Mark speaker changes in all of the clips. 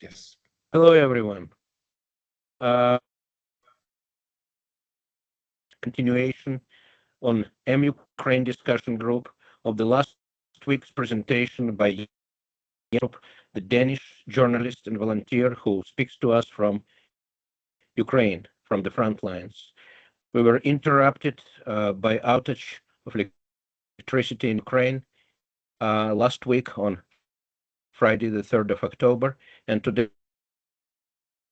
Speaker 1: Yes.
Speaker 2: Hello, everyone. Uh, Continuation on MUkraine discussion group of the last week's presentation by Alstrup, the Danish journalist and volunteer who speaks to us from Ukraine, from the front lines. We were interrupted by outage of electricity in Ukraine last week on Friday, the 3rd of October, and today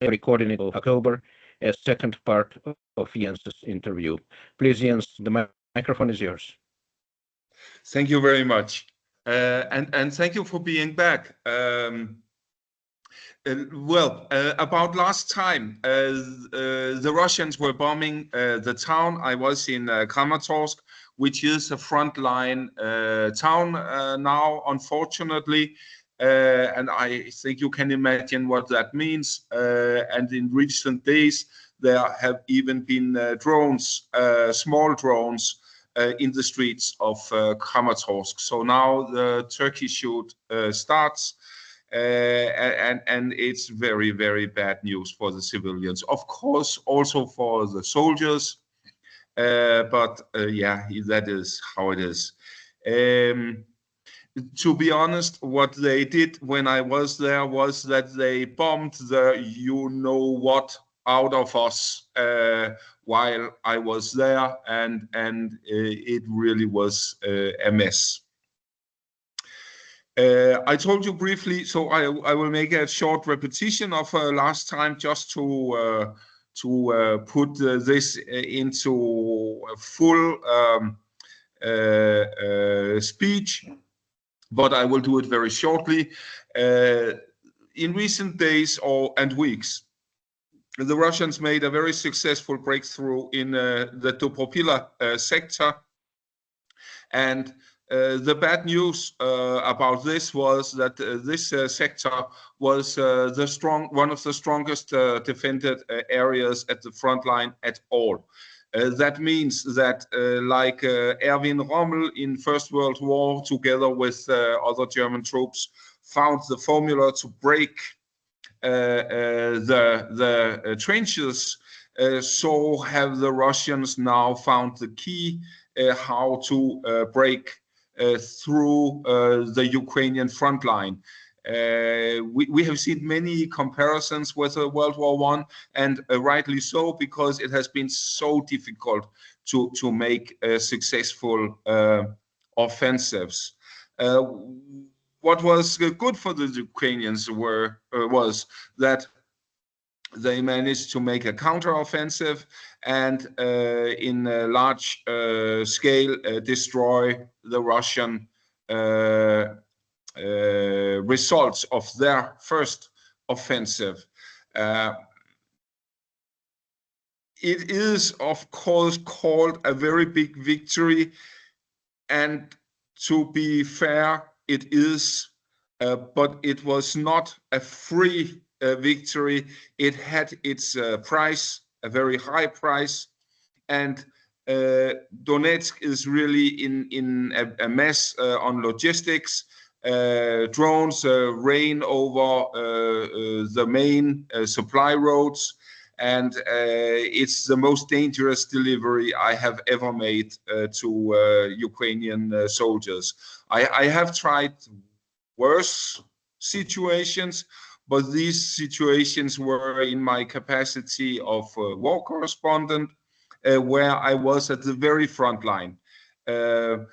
Speaker 2: recording it of October as second part of Jens's interview. Please, Jens, the microphone is yours.
Speaker 1: Thank you very much. And thank you for being back. About last time, the Russians were bombing the town. I was in Kramatorsk, which is a frontline town now, unfortunately. And I think you can imagine what that means. And in recent days, there have even been drones, small drones, in the streets of Kramatorsk. So now the turkey shoot starts. And it's very, very bad news for the civilians. Of course, also for the soldiers, but yeah, that is how it is. To be honest, what they did when I was there was that they bombed the you know what out of us while I was there, and it really was a mess. I told you briefly, so I will make a short repetition of last time just to put this into a full speech, but I will do it very shortly. In recent days and weeks, the Russians made a very successful breakthrough in the Topopila sector, and the bad news about this was that this sector was one of the strongest defended areas at the front line at all. That means that, like Erwin Rommel in First World War, together with other German troops, found the formula to break the trenches, so have the Russians now found the key how to break through the Ukrainian front line. We have seen many comparisons with World War I, and rightly so, because it has been so difficult to make successful offensives. What was good for the Ukrainians was that they managed to make a counteroffensive and in a large scale destroy the Russian results of their first offensive. It is, of course, called a very big victory, and to be fair, it is, but it was not a free victory. It had its price, a very high price, and Donetsk is really in a mess on logistics. Drones rain over the main supply roads, and it's the most dangerous delivery I have ever made to Ukrainian soldiers. I have tried worse situations, but these situations were in my capacity of war correspondent, where I was at the very front line. But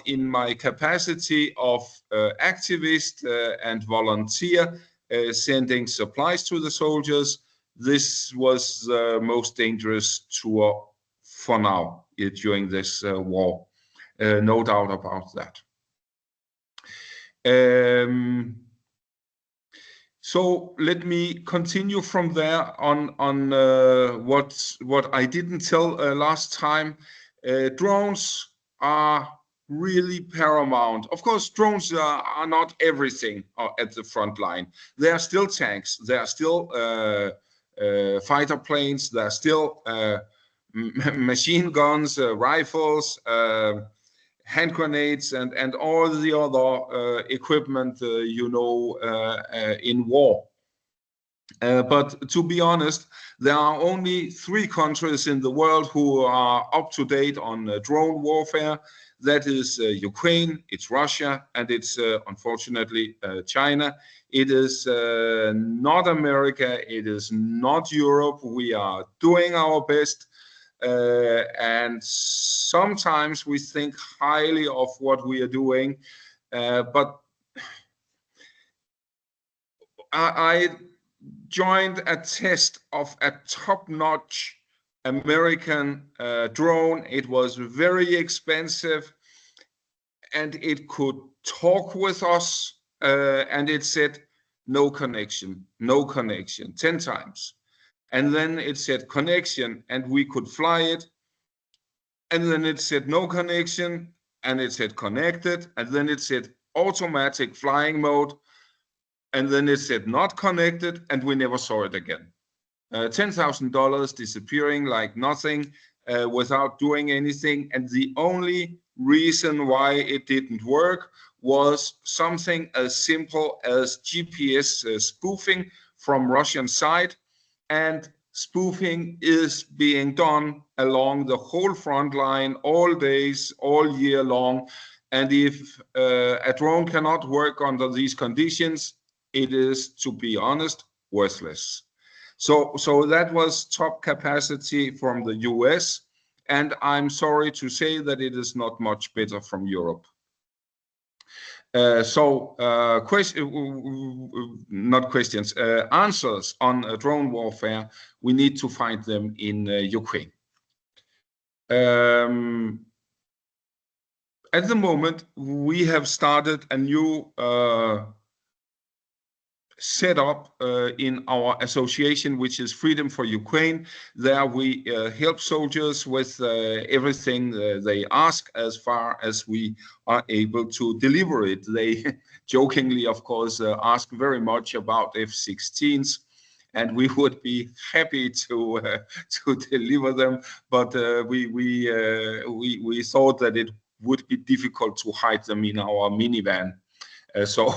Speaker 1: in my capacity of activist and volunteer, sending supplies to the soldiers, this was the most dangerous tour for now during this war. No doubt about that. So let me continue from there on what I didn't tell last time. Drones are really paramount. Of course, drones are not everything at the front line. There are still tanks. There are still fighter planes. There are still machine guns, rifles, hand grenades and all the other equipment in war. But to be honest, there are only 3 countries in the world who are up to date on drone warfare. That is Ukraine, it's Russia, and it's unfortunately China. It is not America, it is not Europe. We are doing our best, and sometimes we think highly of what we are doing, but I joined a test of a top-notch American drone. It was very expensive, and it could talk with us, and it said no connection, no connection 10 times. And then it said connection, and we could fly it. And then it said no connection, and it said connected, and then it said automatic flying mode, and then it said not connected, and we never saw it again. $10,000 disappearing like nothing, without doing anything. And the only reason why it didn't work was something as simple as GPS spoofing from Russian side. And spoofing is being done along the whole front line, all days, all year long. And if a drone cannot work under these conditions, it is, to be honest, worthless. So that was top capacity from the US, and I'm sorry to say that it is not much better from Europe. Answers on drone warfare, we need to find them in Ukraine. At the moment, we have started a new set up in our association, which is Freedom for Ukraine. There we help soldiers with everything they ask, as far as we are able to deliver it. They jokingly, of course, ask very much about F-16s, and we would be happy to deliver them, but we thought that it would be difficult to hide them in our minivan. So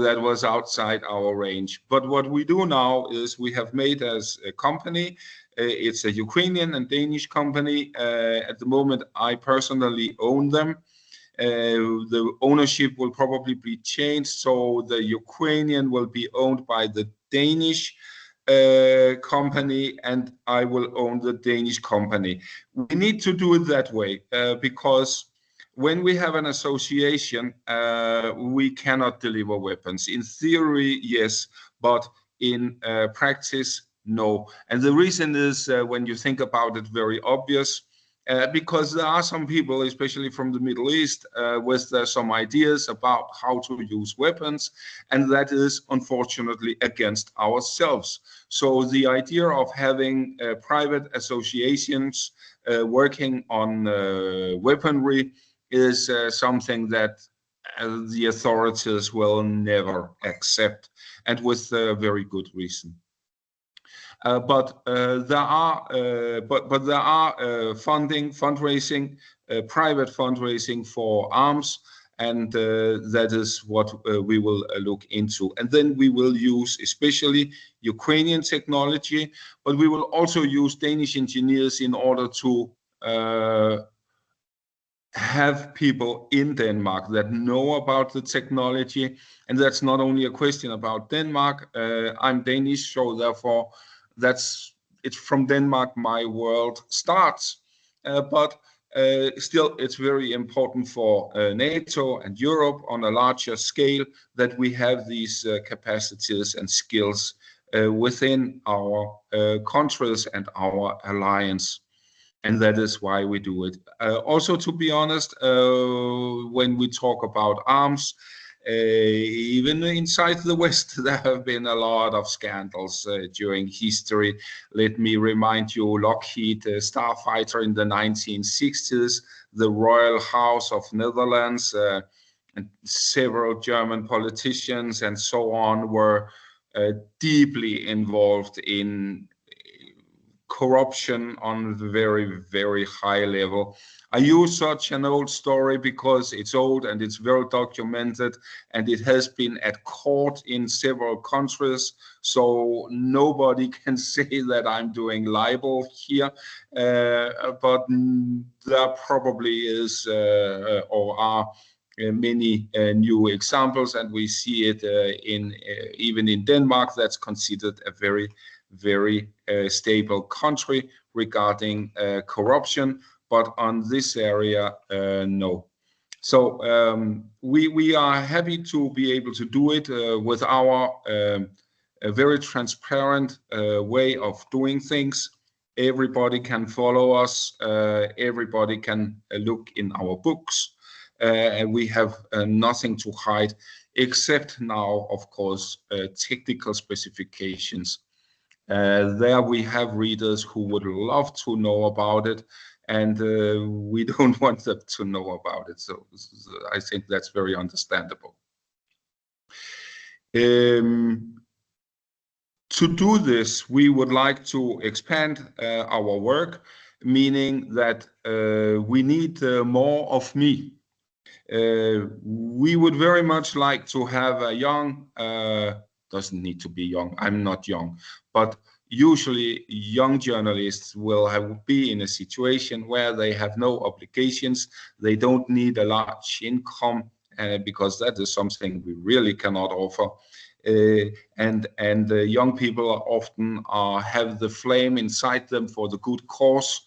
Speaker 1: that was outside our range. But what we do now is we have made as a company, it's a Ukrainian and Danish company. At the moment, I personally own them. The ownership will probably be changed, so the Ukrainian will be owned by the Danish company, and I will own the Danish company. We need to do it that way because when we have an association, we cannot deliver weapons. In theory, yes, but in practice, no. And the reason is, when you think about it, very obvious, because there are some people, especially from the Middle East, with some ideas about how to use weapons, and that is unfortunately against ourselves. So the idea of having private associations working on weaponry is something that the authorities will never accept, and with very good reason. But there are fundraising, private fundraising for arms, and that is what we will look into. And then we will use especially Ukrainian technology, but we will also use Danish engineers in order to have people in Denmark that know about the technology. And that's not only a question about Denmark. I'm Danish, so therefore it's from Denmark my world starts. But still, it's very important for NATO and Europe on a larger scale that we have these capacities and skills within our countries and our alliance. And that is why we do it. Also, to be honest, when we talk about arms, even inside the West, there have been a lot of scandals during history. Let me remind you, Lockheed Starfighter in the 1960s, the Royal House of Netherlands, and several German politicians and so on were deeply involved in corruption on the very, very high level. I use such an old story because it's old and it's well documented, and it has been at court in several countries. So nobody can say that I'm doing libel here, but there probably is or are many new examples, and we see it in even in Denmark. That's considered a very, very stable country regarding corruption, but on this area, no. So we are happy to be able to do it with our a very transparent way of doing things. Everybody can follow us. Everybody can look in our books. And we have nothing to hide, except now, of course, technical specifications. There we have readers who would love to know about it, and we don't want them to know about it. So I think that's very understandable. To do this, we would like to expand our work, meaning that we need more of me. We would very much like to have a young, doesn't need to be young, I'm not young, but usually young journalists will be in a situation where they have no obligations, they don't need a large income, because that is something we really cannot offer. And young people often have the flame inside them for the good cause.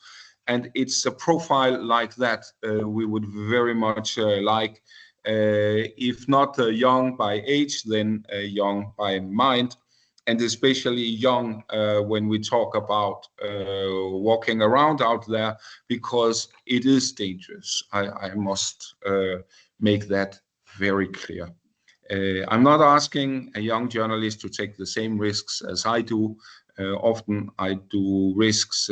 Speaker 1: And it's a profile like that we would very much like, if not young by age, then young by mind, and especially young when we talk about walking around out there, because it is dangerous. I must make that very clear. I'm not asking a young journalist to take the same risks as I do. Often I do risks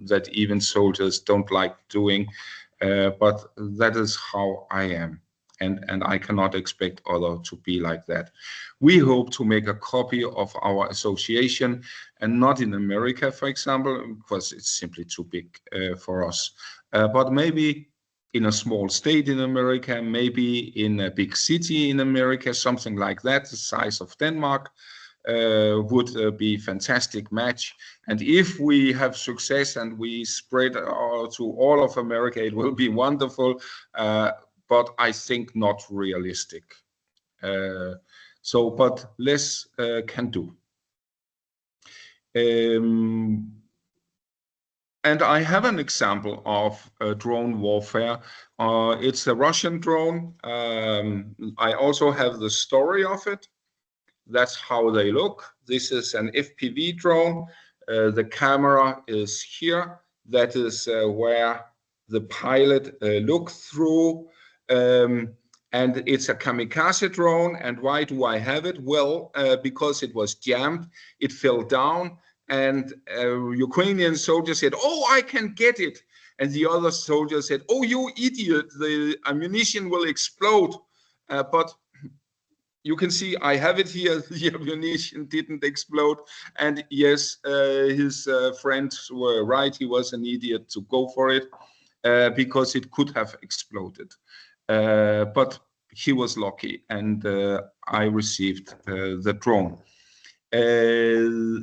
Speaker 1: that even soldiers don't like doing, but that is how I am, and I cannot expect others to be like that. We hope to make a copy of our association, and not in America, for example, because it's simply too big for us, but maybe in a small state in America, maybe in a big city in America, something like that, the size of Denmark. Would be fantastic match, and if we have success and we spread to all of America, it will be wonderful, but I think not realistic. But less can do. And I have an example of drone warfare. It's a Russian drone. I also have the story of it. That's how they look. This is an FPV drone. The camera is here. That is where the pilot looked through. And it's a kamikaze drone. And why do I have it? Well, because it was jammed. It fell down. And Ukrainian soldiers said, "Oh, I can get it." And the other soldier said, "Oh, you idiot, the ammunition will explode." But you can see I have it here. The ammunition didn't explode. And yes, his friends were right. He was an idiot to go for it because it could have exploded. But he was lucky, and I received the drone.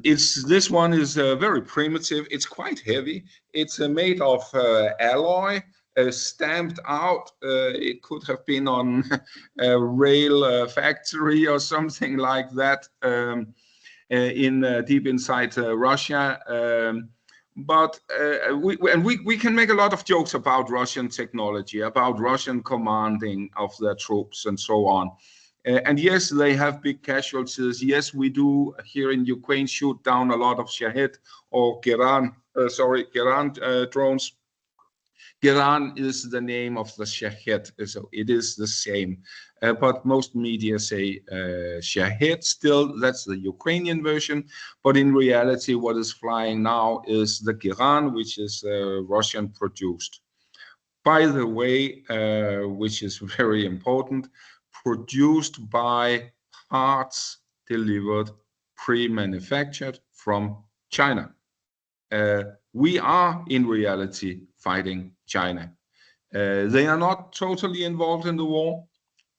Speaker 1: This one is very primitive. It's quite heavy. It's made of alloy, stamped out. It could have been on a rail factory or something like that, in deep inside Russia. But we can make a lot of jokes about Russian technology, about Russian commanding of their troops, and so on. And yes, they have big casualties. Yes, we do here in Ukraine shoot down a lot of Shahed or Geran drones. Geran is the name of the Shahed, so it is the same. But most media say Shahed still. That's the Ukrainian version. But in reality, what is flying now is the Geran, which is Russian produced. By the way, which is very important, produced by parts delivered pre-manufactured from China. We are in reality fighting China. They are not totally involved in the war,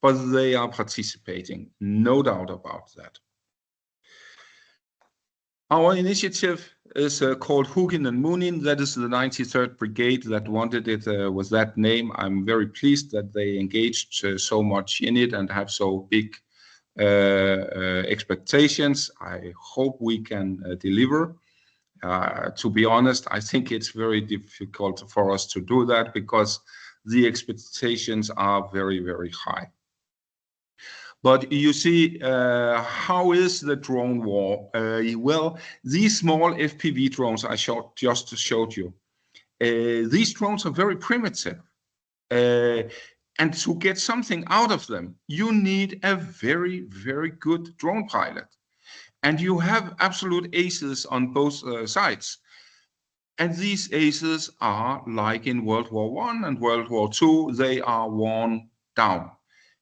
Speaker 1: but they are participating, no doubt about that. Our initiative is called Hugin and Munin. That is the 93rd Brigade that wanted it with that name. I'm very pleased that they engaged so much in it and have so big expectations. I hope we can deliver. To be honest, I think it's very difficult for us to do that because the expectations are very, very high. But you see, how is the drone war? Well, these small FPV drones I just showed you, these drones are very primitive. And to get something out of them, you need a very, very good drone pilot. And you have absolute aces on both sides. And these aces are like in World War I and World War II, they are worn down.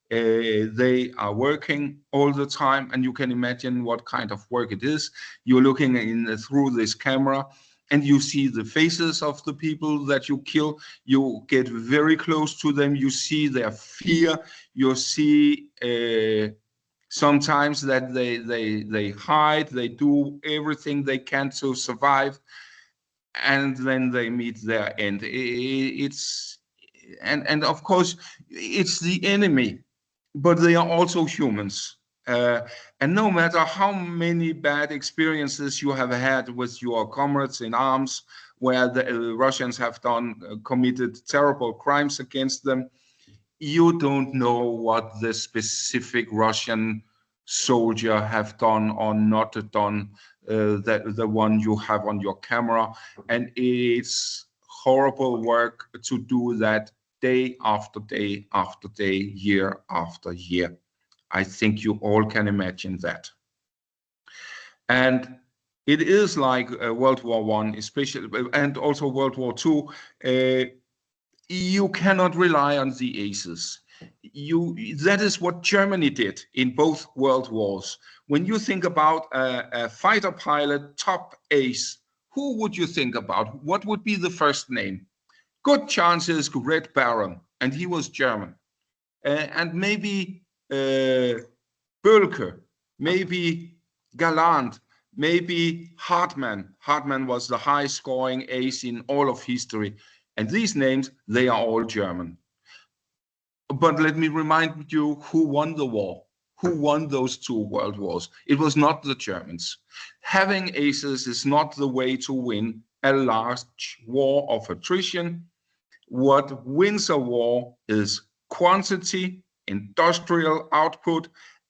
Speaker 1: They are working all the time, and you can imagine what kind of work it is. You're looking through this camera, and you see the faces of the people that you kill. You get very close to them. You see their fear. You see sometimes that they hide. They do everything they can to survive, and then they meet their end. And of course, it's the enemy, but they are also humans. And no matter how many bad experiences you have had with your comrades in arms, where the Russians have committed terrible crimes against them, you don't know what the specific Russian soldier have done or not done, the one you have on your camera. And it's horrible work to do that day after day after day, year after year. I think you all can imagine that. And it is like World War I, especially, and also World War II. You cannot rely on the aces. That is what Germany did in both world wars. When you think about a fighter pilot top ace, who would you think about? What would be the first name? Good chances Red Baron, and he was German. And maybe Bölke, maybe Galland, maybe Hartmann. Hartmann was the high-scoring ace in all of history. And these names, they are all German. But let me remind you who won the war. Who won those two world wars? It was not the Germans. Having aces is not the way to win a large war of attrition. What wins a war is quantity, industrial output,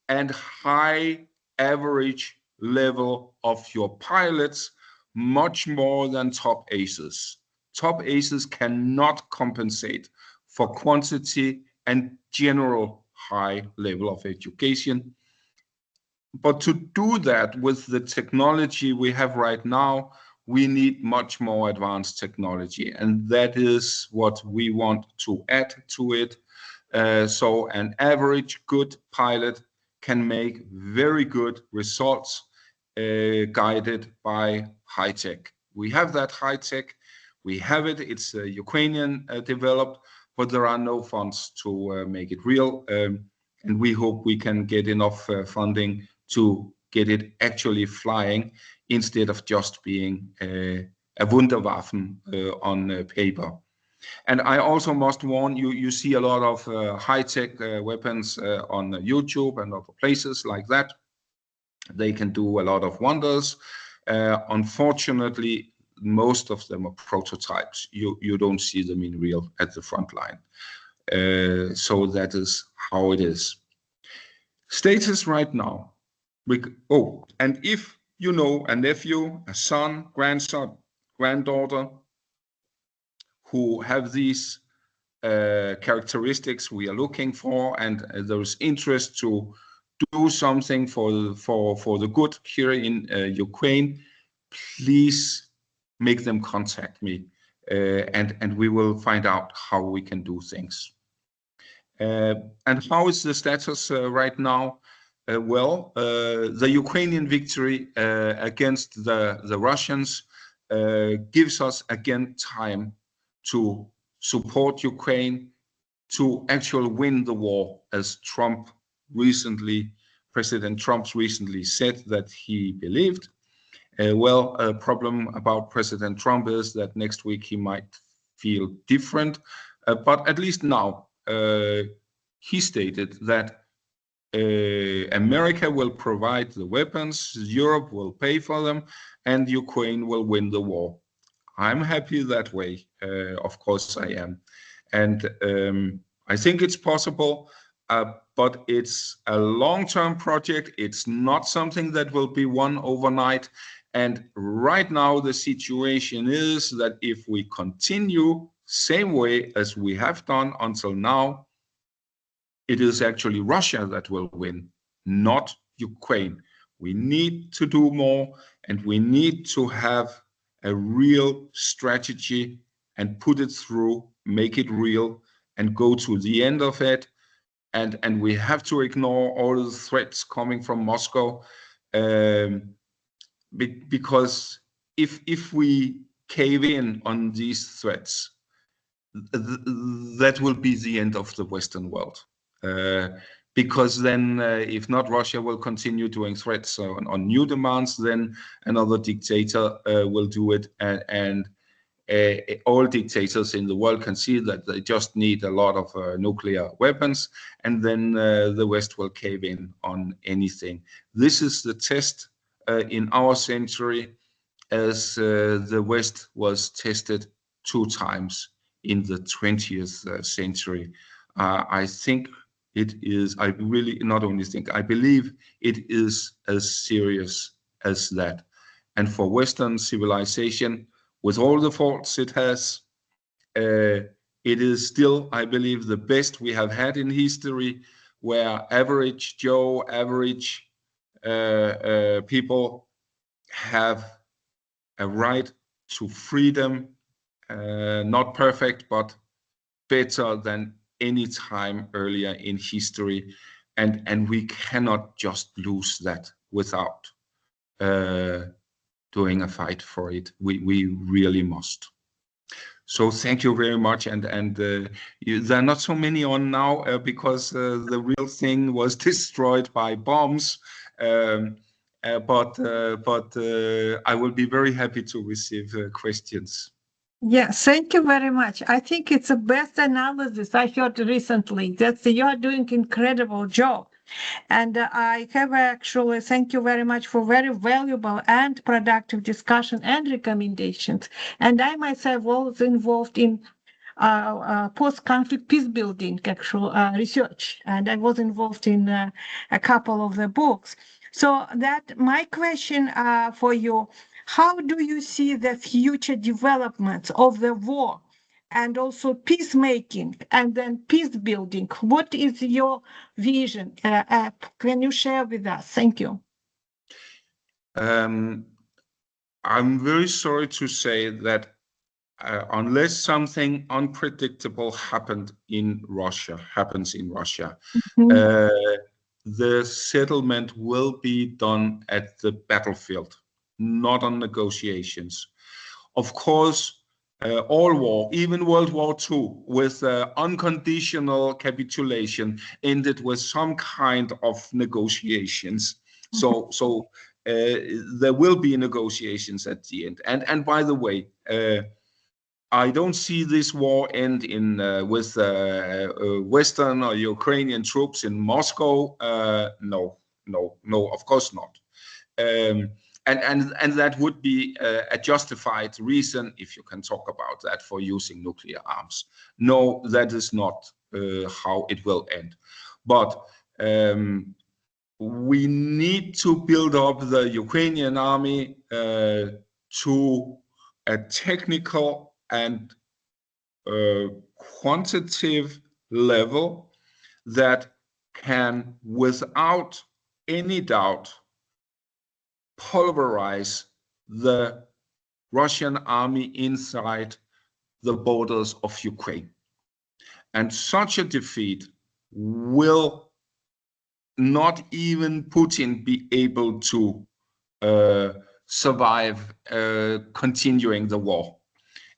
Speaker 1: and high average level of your pilots, much more than top aces. Top aces cannot compensate for quantity and general high level of education. But to do that with the technology we have right now, we need much more advanced technology, and that is what we want to add to it. So an average good pilot can make very good results guided by high tech. We have that high tech. We have it. It's Ukrainian developed, but there are no funds to make it real. And we hope we can get enough funding to get it actually flying instead of just being a Wunderwaffen on paper. And I also must warn you, you see a lot of high-tech weapons on YouTube and other places like that. They can do a lot of wonders. Unfortunately, most of them are prototypes. You don't see them in real at the front line. So that is how it is. Status right now. And if you know a nephew, a son, grandson, granddaughter who have these characteristics we are looking for, and there's interest to do something for the good here in Ukraine, please make them contact me, and we will find out how we can do things. And how is the status right now? The Ukrainian victory against the Russians gives us again time to support Ukraine, to actually win the war, as President Trump recently said that he believed. Well, a problem about President Trump is that next week he might feel different, but at least now he stated that America will provide the weapons, Europe will pay for them, and Ukraine will win the war. I'm happy that way. Of course, I am. And I think it's possible, but it's a long-term project. It's not something that will be won overnight. And right now, the situation is that if we continue same way as we have done until now, it is actually Russia that will win, not Ukraine. We need to do more, and we need to have a real strategy and put it through, make it real, and go to the end of it. And we have to ignore all the threats coming from Moscow, because if we cave in on these threats, that will be the end of the Western world. Because then, if not, Russia will continue doing threats on new demands, then another dictator will do it. And all dictators in the world can see that they just need a lot of nuclear weapons, and then the West will cave in on anything. This is the test in our century, as the West was tested 2 times in the 20th century. I think it is, I really not only think, I believe it is as serious as that. And for Western civilization, with all the faults it has, it is still, I believe, the best we have had in history, where average Joe, average people have a right to freedom, not perfect, but better than any time earlier in history. And we cannot just lose that without doing a fight for it. We really must. So thank you very much. And there are not so many on now because the real thing was destroyed by bombs. But I will be very happy to receive questions.
Speaker 3: Yes, thank you very much. I think it's the best analysis I heard recently. You are doing incredible job. And I have actually thank you very much for very valuable and productive discussion and recommendations. And I myself was involved in post-conflict peace building actual research, and I was involved in a couple of the books. So that my question for you, how do you see the future developments of the war and also peacemaking and then peace building? What is your vision? Can you share with us? Thank you.
Speaker 1: I'm very sorry to say that unless something unpredictable happens in Russia, the settlement will be done at the battlefield, not on negotiations. Of course, all war, even World War II, with unconditional capitulation, ended with some kind of negotiations. So there will be negotiations at the end. And by the way, I don't see this war end with Western or Ukrainian troops in Moscow. No, of course not. And that would be a justified reason, if you can talk about that, for using nuclear arms. No, that is not how it will end. But we need to build up the Ukrainian army to a technical and quantitative level that can, without any doubt, pulverize the Russian army inside the borders of Ukraine. And such a defeat will not even Putin be able to survive continuing the war.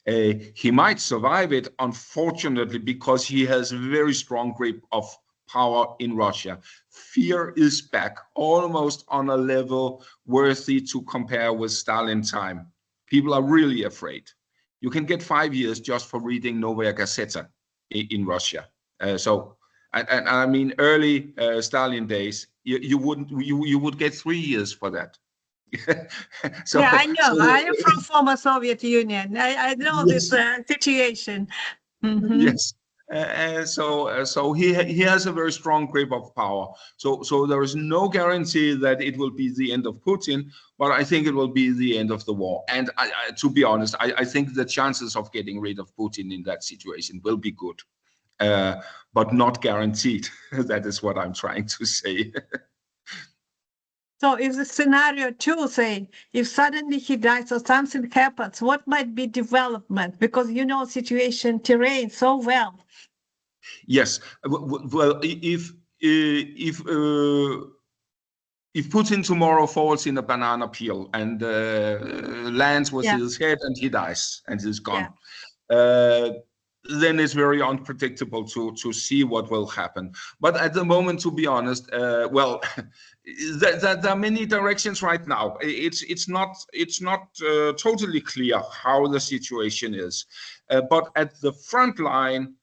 Speaker 1: He might survive it, unfortunately, because he has a very strong grip of power in Russia. Fear is back, almost on a level worthy to compare with Stalin time. People are really afraid. You can get 5 years just for reading Novaya Gazeta in Russia. And I mean, early Stalin days, you would get 3 years for that.
Speaker 3: Yeah, I know. I am from former Soviet Union. I know
Speaker 1: yes.
Speaker 3: this situation.
Speaker 1: Yes. So he has a very strong grip of power. So there is no guarantee that it will be the end of Putin, but I think it will be the end of the war. And to be honest, I think the chances of getting rid of Putin in that situation will be good, but not guaranteed. That is what I'm trying to say.
Speaker 3: So if the scenario two, say, if suddenly he dies or something happens, what might be development? Because you know situation terrain so well.
Speaker 1: Yes. Well, if Putin tomorrow falls in a banana peel and lands with his head and he dies and he's gone, then it's very unpredictable to see what will happen. But at the moment, to be honest, well, there are many directions right now. It's not totally clear how the situation is, but at the front line,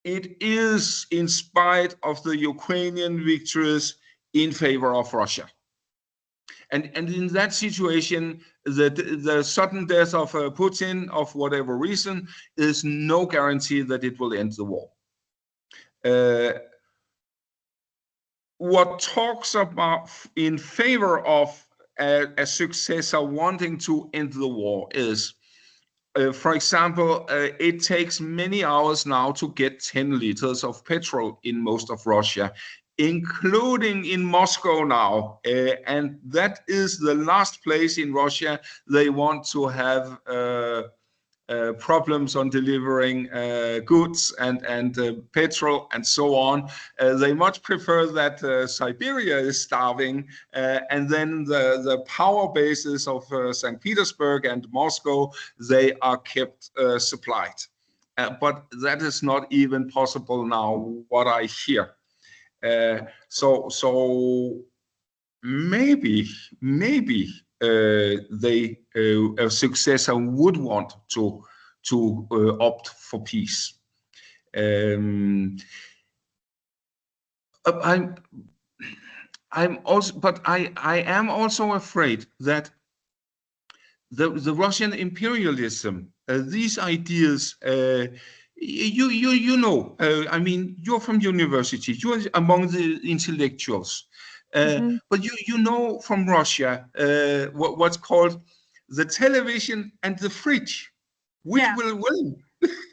Speaker 1: it is, in spite of the Ukrainian victories, in favor of Russia. And in that situation, the sudden death of Putin, of whatever reason, is no guarantee that it will end the war. What talks about in favor of a successor wanting to end the war is, for example, it takes many hours now to get 10 liters of petrol in most of Russia, including in Moscow now. And that is the last place in Russia they want to have problems on delivering goods and petrol and so on. They much prefer that Siberia is starving, and then the power bases of St. Petersburg and Moscow, they are kept supplied. But that is not even possible now, what I hear. So maybe a successor would want to opt for peace. I'm also, but I am also afraid that the Russian imperialism, these ideas, you know, I mean, you're from university, you're among the intellectuals, but you know from Russia what's called the television and the fridge, which will win.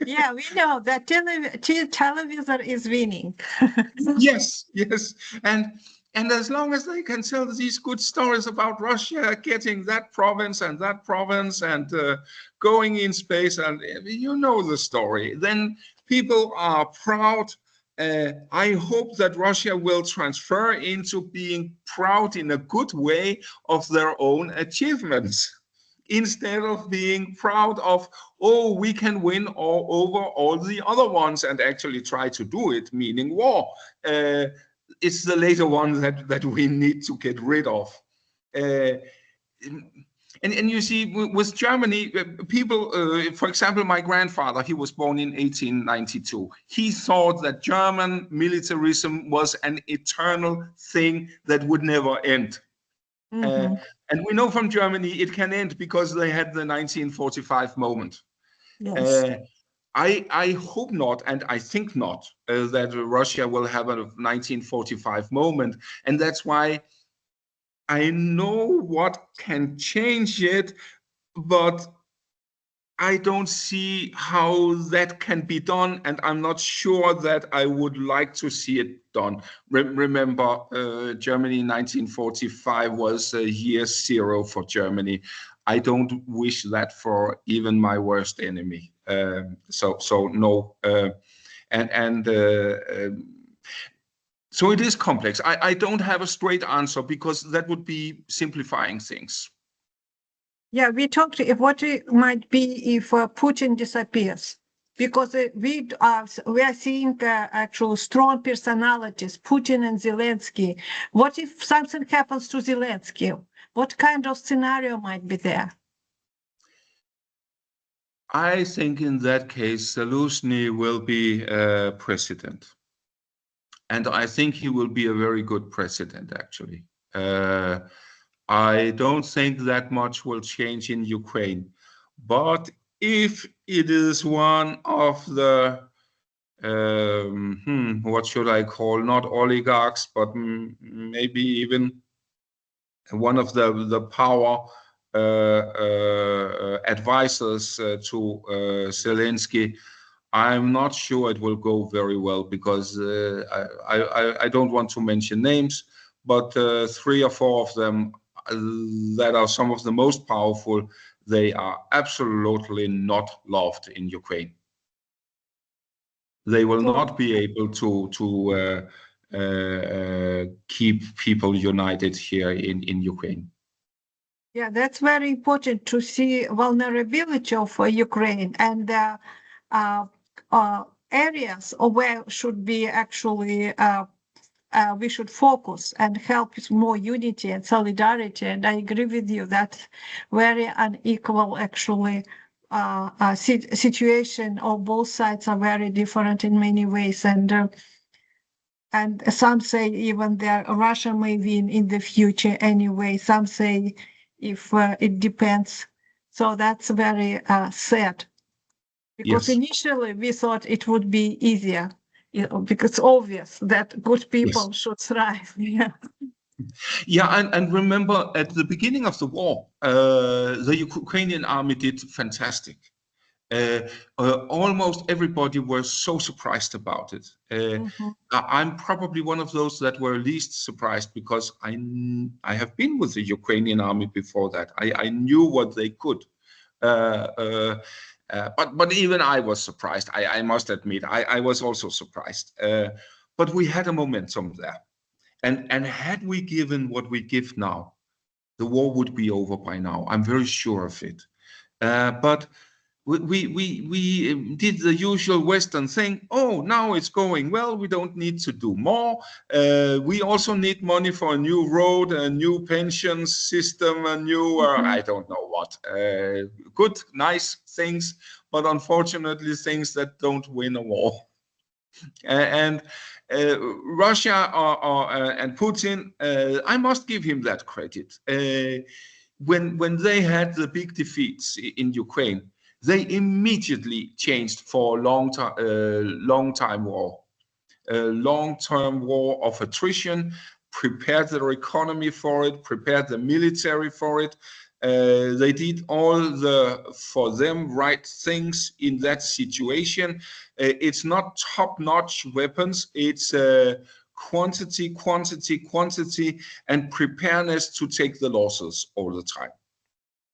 Speaker 3: Yeah, we know that television is winning.
Speaker 1: Yes, and as long as they can tell these good stories about Russia getting that province and going in space, and you know the story, then people are proud. I hope that Russia will transfer into being proud in a good way of their own achievements, instead of being proud of, oh, we can win over all the other ones and actually try to do it, meaning war. It's the later one that we need to get rid of. And you see, with Germany, people, for example, my grandfather, he was born in 1892. He thought that German militarism was an eternal thing that would never end. And we know from Germany it can end because they had the 1945 moment.
Speaker 3: Yes.
Speaker 1: I hope not, and I think not, that Russia will have a 1945 moment. And that's why I know what can change it, but I don't see how that can be done, and I'm not sure that I would like to see it done. Remember, Germany in 1945 was year zero for Germany. I don't wish that for even my worst enemy. So no, so it is complex. I don't have a straight answer because that would be simplifying things.
Speaker 3: Yeah, we talked what it might be if Putin disappears, because we are seeing actual strong personalities, Putin and Zelensky. What if something happens to Zelensky? What kind of scenario might be there?
Speaker 1: I think in that case, Zelensky will be president. And I think he will be a very good president, actually. Uh, I don't think that much will change in Ukraine. But if it is one of the, what should I call, not oligarchs, but maybe even one of the power advisors to Zelensky, I'm not sure it will go very well because I don't want to mention names, but three or four of them that are some of the most powerful, they are absolutely not loved in Ukraine. They will not be able to keep people united here in Ukraine.
Speaker 3: Yeah, that's very important to see vulnerability of Ukraine and uh, areas where should be actually we should focus and help with more unity and solidarity. And I agree with you that very unequal actually situation of both sides are very different in many ways. And some say even that Russia may win in the future anyway. Some say if it depends. So that's very sad because
Speaker 1: Yes,
Speaker 3: initially we thought it would be easier, because it's obvious that good
Speaker 1: yes.
Speaker 3: people should thrive. Yeah.
Speaker 1: Yeah, and remember at the beginning of the war, the Ukrainian army did fantastic. Uh, Almost everybody was so surprised about it.
Speaker 3: Mhm.
Speaker 1: I'm probably one of those that were least surprised because I have been with the Ukrainian army before that. I knew what they could. Uh, uh, but even I was surprised. I must admit, I was also surprised. But we had a momentum there. And had we given what we give now, the war would be over by now. I'm very sure of it. But we did the usual Western thing. Oh, now it's going well. We don't need to do more. We also need money for a new road, a new pension system, a new,
Speaker 3: Mhm.
Speaker 1: I don't know what. Good, nice things, but unfortunately, things that don't win a war. And Russia and Putin, I must give him that credit. When they had the big defeats in Ukraine, they immediately changed for long time war, a long-term war of attrition, prepared their economy for it, prepared the military for it. They did all the, for them, right things in that situation. It's not top-notch weapons. It's quantity, quantity, quantity, and preparedness to take the losses all the time.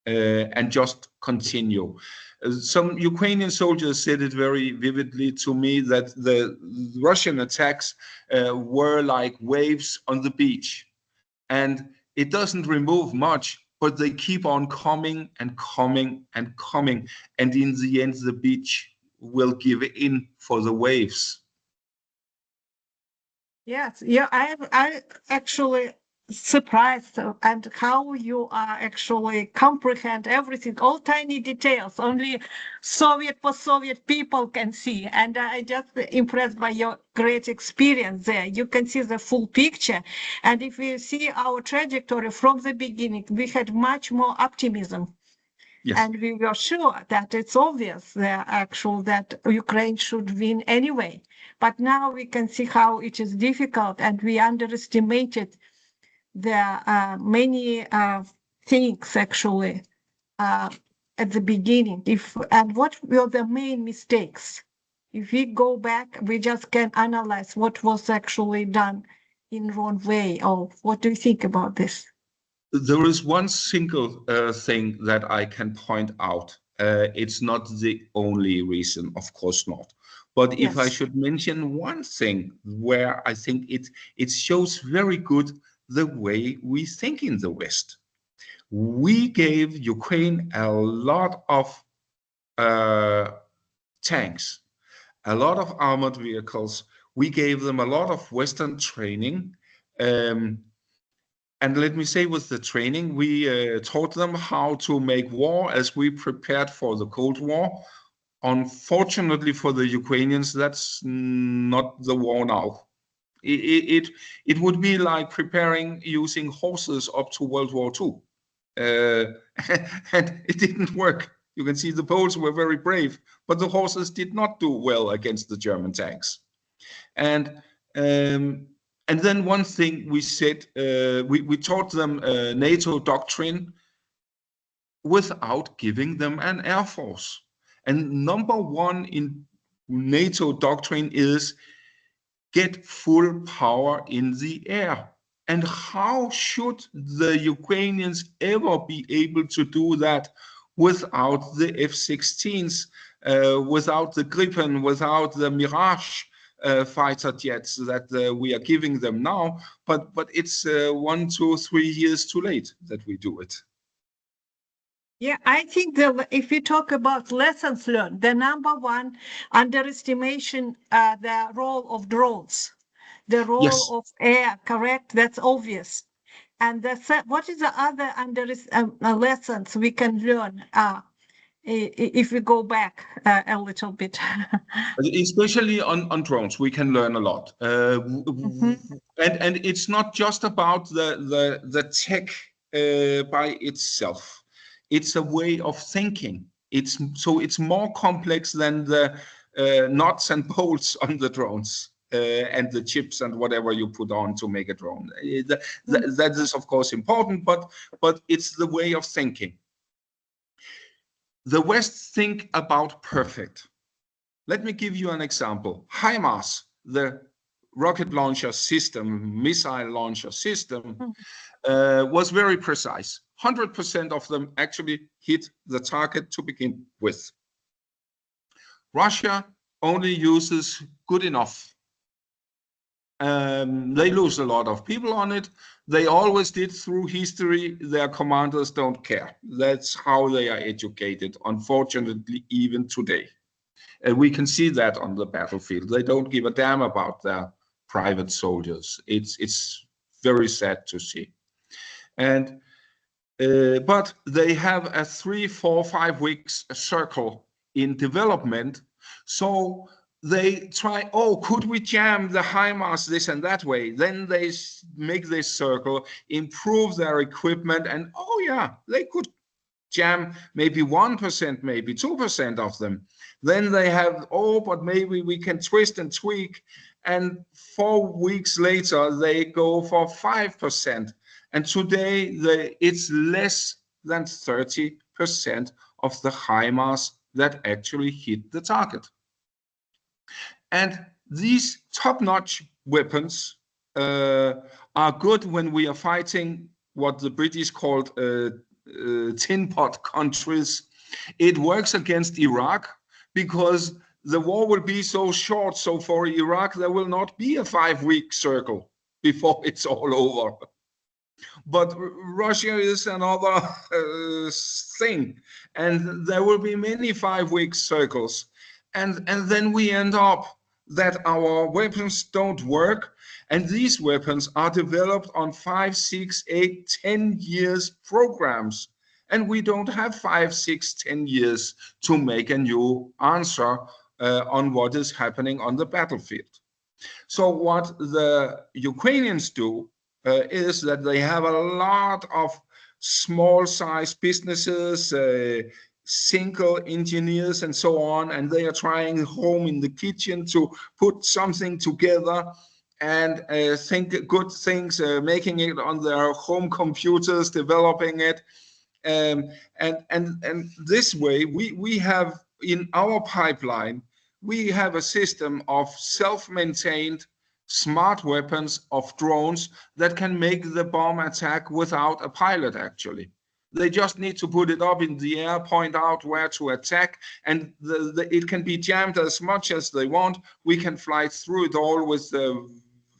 Speaker 1: And just continue. Some Ukrainian soldiers said it very vividly to me that the Russian attacks were like waves on the beach, and it doesn't remove much, but they keep on coming and coming and coming, and in the end, the beach will give in for the waves.
Speaker 3: Yes, yeah, I actually surprised and how you are actually comprehend everything, all tiny details only Soviet post-Soviet people can see. And I just impressed by your great experience there. You can see the full picture. And if we see our trajectory from the beginning, we had much more optimism.
Speaker 1: Yes.
Speaker 3: And we were sure that it's obvious that Ukraine should win anyway. But now we can see how it is difficult, and we underestimated the many things actually uh, at the beginning. And what were the main mistakes? If we go back, we just can analyze what was actually done in wrong way. Or what do you think about this?
Speaker 1: There is one single thing that I can point out. It's not the only reason, of course not. But if I
Speaker 3: Yes.
Speaker 1: should mention one thing where I think it shows very good the way we think in the West. We gave Ukraine a lot of tanks, a lot of armored vehicles. We gave them a lot of Western training. And let me say, with the training, we taught them how to make war as we prepared for the Cold War. Unfortunately for the Ukrainians, that's not the war now. It would be like preparing using horses up to World War II. And it didn't work. You can see the Poles were very brave, but the horses did not do well against the German tanks. And then one thing we said, we taught them NATO doctrine without giving them an air force. And number one in NATO doctrine is get full power in the air. And how should the Ukrainians ever be able to do that without the F-16s, without the Gripen, without the Mirage fighter jets that we are giving them now? But it's 1, 2, 3 years too late that we do it.
Speaker 3: Yeah, I think that if you talk about lessons learned, the number one underestimation, the role of drones, the role
Speaker 1: Yes.
Speaker 3: of air, correct? That's obvious. And what is the other lessons we can learn if we go back a little bit?
Speaker 1: Especially on drones, we can learn a lot. And it's not just about the tech by itself. It's a way of thinking. It's more complex than the nuts and bolts on the drones and the chips and whatever you put on to make a drone. That is of course important, but it's the way of thinking. The West think about perfect. Let me give you an example. HIMARS, the rocket launcher system, missile launcher system, was very precise. 100% of them actually hit the target to begin with. Russia only uses good enough. They lose a lot of people on it. They always did through history. Their commanders don't care. That's how they are educated, unfortunately, even today. And we can see that on the battlefield. They don't give a damn about their private soldiers. It's very sad to see. And but they have a 3, 4, 5 weeks circle in development. So they try, oh, could we jam the HIMARS this and that way? Then they make this circle, improve their equipment, and oh yeah, they could jam maybe 1%, maybe 2% of them. Then they have, oh, but maybe we can twist and tweak. And 4 weeks later, they go for 5%. And today, it's less than 30% of the HIMARS that actually hit the target. And these top-notch weapons are good when we are fighting what the British called tin pot countries. It works against Iraq because the war will be so short. So for Iraq, there will not be a 5-week circle before it's all over. But Russia is another thing, and there will be many 5-week circles. And then we end up that our weapons don't work. And these weapons are developed on 5, 6, 8, 10 years programs. And we don't have 5, 6, 10 years to make a new answer on what is happening on the battlefield. So what the Ukrainians do is that they have a lot of small-sized businesses, single engineers and so on, and they are trying home in the kitchen to put something together and think good things, making it on their home computers, developing it. And this way, we have in our pipeline, we have a system of self-maintained smart weapons of drones that can make the bomb attack without a pilot, actually. They just need to put it up in the air, point out where to attack, and it can be jammed as much as they want. We can fly through it all with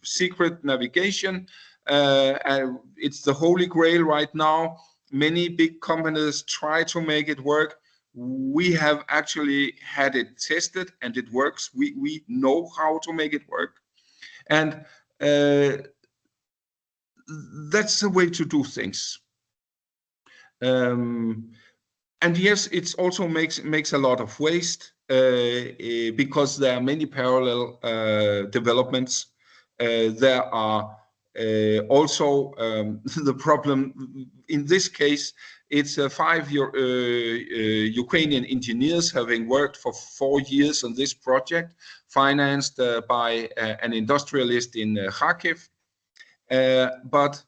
Speaker 1: secret navigation. It's the holy grail right now. many big companies try to make it work. We have actually had it tested and it works. We know how to make it work. And that's the way to do things. And yes, it also makes a lot of waste because there are many parallel developments. There are also the problem in this case. It's 5 Ukrainian engineers having worked for 4 years on this project, financed by an industrialist in Kharkiv. But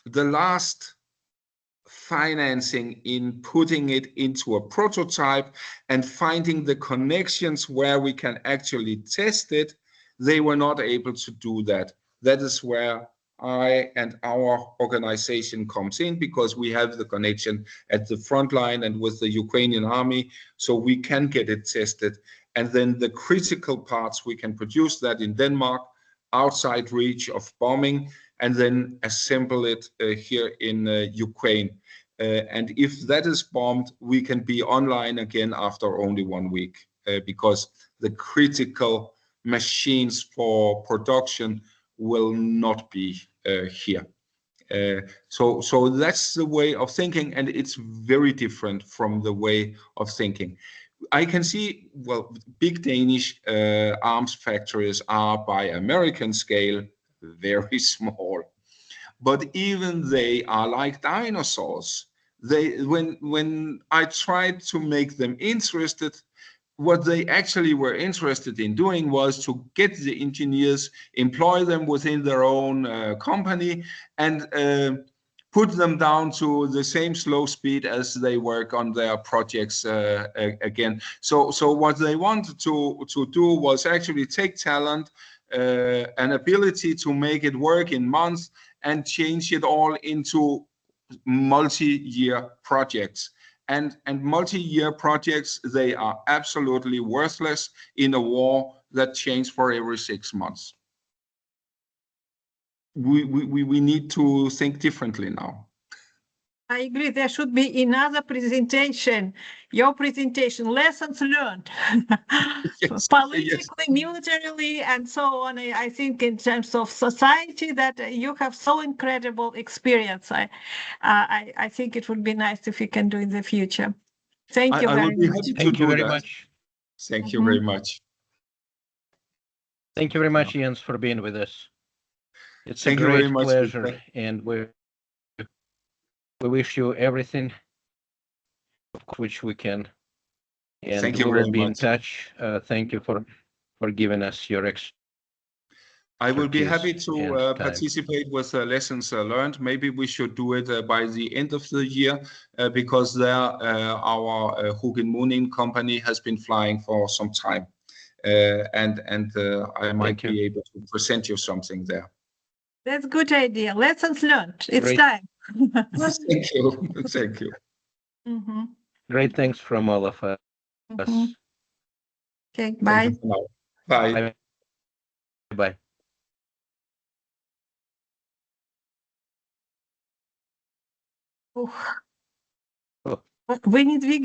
Speaker 1: the last financing in putting it into a prototype and finding the connections where we can actually test it, they were not able to do that. That is where I and our organization comes in, because we have the connection at the front line and with the Ukrainian army, so we can get it tested. And then the critical parts, we can produce that in Denmark, outside reach of bombing, and then assemble it here in Ukraine. And if that is bombed, we can be online again after only 1 week, because the critical machines for production will not be here. So that's the way of thinking, and it's very different from the way of thinking. I can see, well, big Danish arms factories are by American scale very small, but even they are like dinosaurs. When I tried to make them interested, what they actually were interested in doing was to get the engineers, employ them within their own company, and put them down to the same slow speed as they work on their projects again. So what they wanted to do was actually take talent, an ability to make it work in months, and change it all into multi-year projects. And multi-year projects, they are absolutely worthless in a war that changes for every 6 months. We need to think differently now.
Speaker 3: I agree. There should be another presentation, your presentation, lessons learned,
Speaker 1: Yes,
Speaker 3: politically, militarily, and so on. I think in terms of society that you have so incredible experience. I think it would be nice if you can do in the future. Thank you
Speaker 1: I
Speaker 3: very
Speaker 1: will be
Speaker 3: much.
Speaker 1: happy to
Speaker 2: Thank you
Speaker 1: do
Speaker 2: very
Speaker 1: that.
Speaker 2: much.
Speaker 1: Thank you very much.
Speaker 2: Thank you very much, Jens, for being with us. It's
Speaker 1: Thank
Speaker 2: a
Speaker 1: you very
Speaker 2: great
Speaker 1: much,
Speaker 2: pleasure,
Speaker 1: Victor.
Speaker 2: and we wish you everything of which we can. And
Speaker 1: Thank you
Speaker 2: we
Speaker 1: very
Speaker 2: will be in
Speaker 1: much.
Speaker 2: touch. Thank you for giving us your
Speaker 1: I will be happy
Speaker 2: expertise
Speaker 1: to
Speaker 2: and time.
Speaker 1: participate with lessons learned. Maybe we should do it by the end of the year, because there our MUkraine company has been flying for some time, and I might be able to present you something there.
Speaker 3: That's a good idea. Lessons learned. It's
Speaker 2: Great.
Speaker 3: time.
Speaker 1: Thank you. Thank you.
Speaker 3: Mm-hmm.
Speaker 2: Great thanks from all of us.
Speaker 3: Mm-hmm. Okay,
Speaker 1: Thank
Speaker 3: bye.
Speaker 1: you for now. Bye.
Speaker 2: Bye.
Speaker 3: Ух.
Speaker 2: О.
Speaker 3: Вы не двигаетесь.